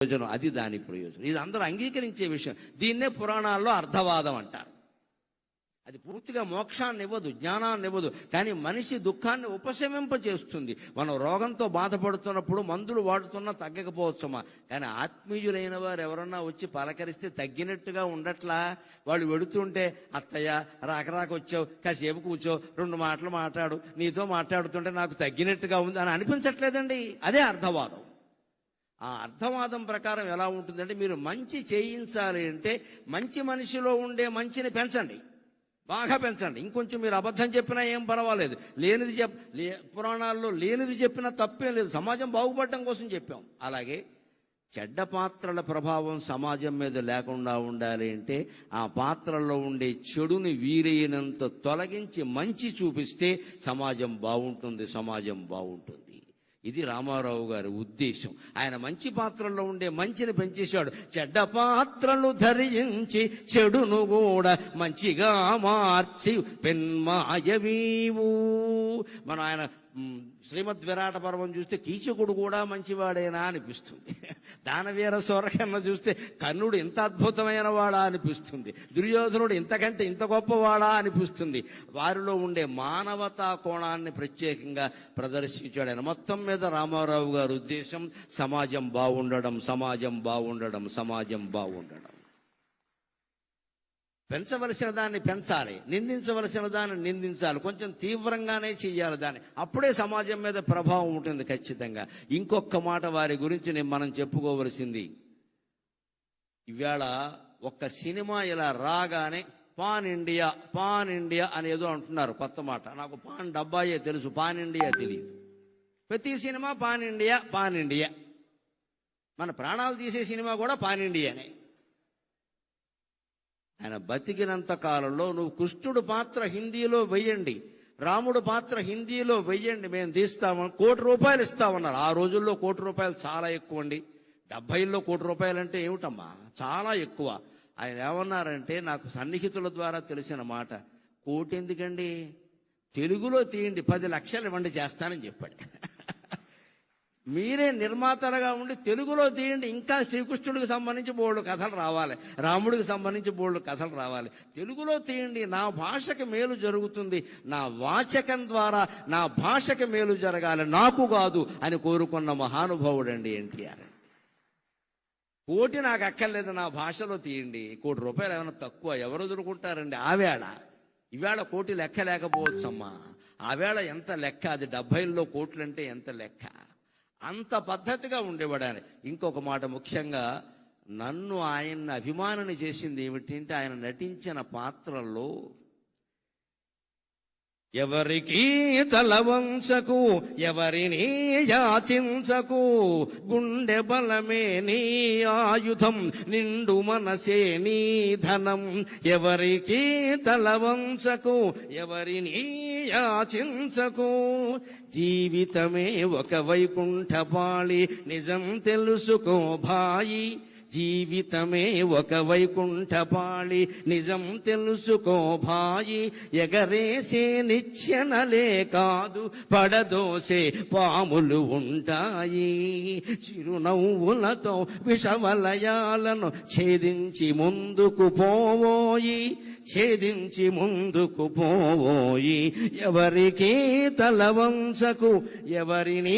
ప్రయోజనం, అది దాని ప్రయోజనం. ఇది అందరూ అంగీకరించే విషయం. దీన్నే పురాణాల్లో అర్థవాదం అంటారు. అది పూర్తిగా మోక్షాన్ని ఇవ్వదు, జ్ఞానాన్ని ఇవ్వదు, కానీ మనిషి దుఃఖాన్ని ఉపశమింపచేస్తుంది. మనం రోగంతో బాధపడుతున్నప్పుడు మందులు వాడుతున్నా తగ్గకపోవచ్చమ్మా, కానీ ఆత్మీయులైన వారు ఎవరన్నా వచ్చి పలకరిస్తే తగ్గినట్టుగా ఉండట్లా. వాళ్ళు వెడుతుంటే, అత్తయ్య రాక వచ్చావు, కాసేపు కూర్చో, 2 మాటలు మాట్లాడు, నీతో మాట్లాడుతుంటే నాకు తగ్గినట్టుగా ఉంది అని అనిపించట్లేదండి. అదే అర్థవాదం. ఆ అర్థవాదం ప్రకారం ఎలా ఉంటుందంటే, మీరు మంచి చేయించాలి అంటే మంచి మనిషిలో ఉండే మంచిని పెంచండి, బాగా పెంచండి. ఇంకొంచెం మీరు అబద్ధం చెప్పినా ఏం పర్వాలేదు, లేనిది పురాణాల్లో లేనిది చెప్పినా తప్పేం లేదు, సమాజం బాగుపడటం కోసం చెప్పాం. అలాగే చెడ్డ పాత్రల ప్రభావం సమాజం మీద లేకుండా ఉండాలి అంటే ఆ పాత్రల్లో ఉండే చెడుని వీలైనంత తొలగించి మంచి చూపిస్తే సమాజం బాగుంటుంది, సమాజం బాగుంటుంది. ఇది రామారావు గారి ఉద్దేశం. ఆయన మంచి పాత్రల్లో ఉండే మంచిని పెంచేశాడు. చెడ్డ పాత్రలు ధరించి చెడును కూడా మంచిగా మార్చి పెన్మాయవీవు. మనం ఆయన శ్రీమద్ విరాట పర్వం చూస్తే కీచకుడు కూడా మంచివాడేనా అనిపిస్తుంది. దానవీర సూరకర్ణ చూస్తే కర్ణుడు ఇంత అద్భుతమైన వాడా అనిపిస్తుంది. దుర్యోధనుడు ఇంతకంటే ఇంత గొప్పవాడా అనిపిస్తుంది. వారిలో ఉండే మానవతా కోణాన్ని ప్రత్యేకంగా ప్రదర్శించాడు ఆయన. మొత్తం మీద రామారావు గారి ఉద్దేశం సమాజం బాగుండడం, సమాజం బాగుండడం, సమాజం బాగుండడం. పెంచవలసిన దాన్ని పెంచాలి, నిందించవలసిన దాన్ని నిందించాలి, కొంచెం తీవ్రంగానే చెయ్యాలి దాన్ని. అప్పుడే సమాజం మీద ప్రభావం ఉంటుంది ఖచ్చితంగా. ఇంకొక మాట వారి గురించి మనం చెప్పుకోవలసింది. ఇవాళ ఒక్క సినిమా ఇలా రాగానే పాన్ ఇండియా అనేదో అంటున్నారు, కొత్త మాట. నాకు పాన్ డబ్బాయే తెలుసు, పాన్ ఇండియా తెలియదు. ప్రతి సినిమా పాన్ ఇండియా. మన ప్రాణాలు తీసే సినిమా కూడా పాన్ ఇండియానే. ఆయన బతికినంత కాలంలో నువ్వు కృష్ణుడు పాత్ర హిందీలో వెయ్యండి, రాముడు పాత్ర హిందీలో వెయ్యండి, మేము తీస్తామని ₹1 కోటి ఇస్తామన్నారు. ఆ రోజుల్లో ₹1 కోటి చాలా ఎక్కువ అండి. 70లో ₹1 కోటి అంటే ఏమిటమ్మా, చాలా ఎక్కువ. ఆయన ఏమన్నారంటే, నాకు సన్నిహితుల ద్వారా తెలిసిన మాట, 1 కోటి ఎందుకండి, తెలుగులో తీయండి, 10 లక్షలు ఇవ్వండి చేస్తానని చెప్పాడు. మీరే నిర్మాతలుగా ఉండి తెలుగులో తీయండి, ఇంకా శ్రీకృష్ణుడికి సంబంధించి బోల్డు కథలు రావాలి, రాముడికి సంబంధించి బోల్డు కథలు రావాలి. తెలుగులో తీయండి, నా భాషకి మేలు జరుగుతుంది, నా వాచకం ద్వారా నా భాషకి మేలు జరగాలి, నాకు కాదు అని కోరుకున్న మహానుభావుడండి ఎన్టీఆర్. 1 కోటి నాకు అక్కర్లేదు, నా భాషలో తీయండి. ₹1 కోటి ఏమైనా తక్కువ, ఎవరు వదులుకుంటారండి? ఇవాళ 1 కోటి లెక్క లేకపోవచ్చమ్మా. ఆవేళ ఎంత లెక్క, అది 70లో కోట్లంటే ఎంత లెక్క. అంత పద్ధతిగా ఉండేవాడు ఆయన. ఇంకొక మాట, ముఖ్యంగా నన్ను ఆయన్ని అభిమానిని చేసింది ఏమిటంటే, ఆయన నటించిన పాత్రల్లో ఎవరికి తలవంచకు, ఎవరిని యాచించకు, గుండె బలమే నీ ఆయుధం, నిండు మనసే నీ ధనం. ఎవరికి తలవంచకు, ఎవరిని యాచించకు, జీవితమే ఒక వైకుంఠపాళి, నిజం తెలుసుకో భాయి. జీవితమే ఒక వైకుంఠపాళి, నిజం తెలుసుకో భాయి. ఎగరేసే నిచ్చెనలే కాదు, పడదోసే పాములు ఉంటాయి. చిరునవ్వులతో విషవలయాలను ఛేదించి ముందుకు పోవోయి, ఛేదించి ముందుకు పోవోయి. ఎవరికి తలవంచకు, ఎవరిని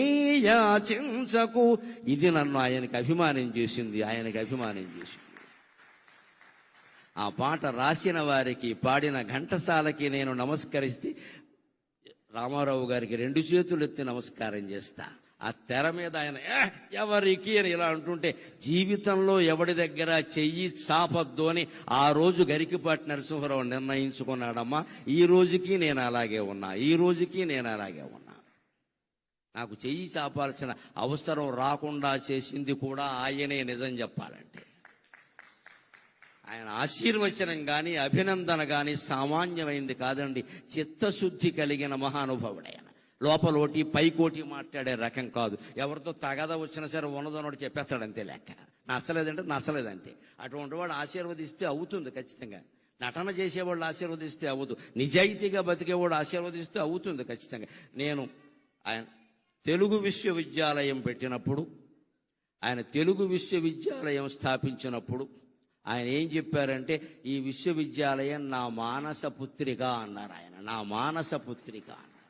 యాచించకు. ఇది నన్ను ఆయనకి అభిమానం చేసింది, ఆయనకి అభిమానం చేసింది. ఆ పాట రాసిన వారికి, పాడిన ఘంటసాలకి నేను నమస్కరిస్తే రామారావు గారికి 2 చేతులు ఎత్తి నమస్కారం చేస్తా. ఆ తెర మీద ఆయన ఎవరికి అని ఇలా అంటుంటే, జీవితంలో ఎవడి దగ్గర చెయ్యి చాపద్దు అని ఆ రోజు గరికిపాటి నరసింహారావు నిర్ణయించుకున్నాడమ్మా. ఈ రోజుకి నేను అలాగే ఉన్నా. నాకు చెయ్యి చాపాల్సిన అవసరం రాకుండా చేసింది కూడా ఆయనే, నిజం చెప్పాలంటే. ఆయన ఆశీర్వచనం కానీ అభినందన కానీ సామాన్యమైంది కాదండి. చిత్తశుద్ధి కలిగిన మహానుభావుడైన. లోపలోటి పైకోటి మాట్లాడే రకం కాదు. ఎవరితో తగద వచ్చినా సరే ఉన్నదన్నోడు చెప్పేస్తాడంతే లెక్క. నచ్చలేదంటే నచ్చలేదంతే. అటువంటి వాడు ఆశీర్వదిస్తే అవుతుంది ఖచ్చితంగా. నటన చేసేవాళ్ళు ఆశీర్వదిస్తే అవ్వదు, నిజాయితీగా బతికేవాడు ఆశీర్వదిస్తే అవుతుంది ఖచ్చితంగా. నేను ఆయన తెలుగు విశ్వవిద్యాలయం పెట్టినప్పుడు ఆయన తెలుగు విశ్వవిద్యాలయం స్థాపించినప్పుడు ఆయన ఏం చెప్పారంటే, ఈ విశ్వవిద్యాలయం నా మానస పుత్రిక అన్నారు. ఆయన నా మానస పుత్రిక అన్నారు.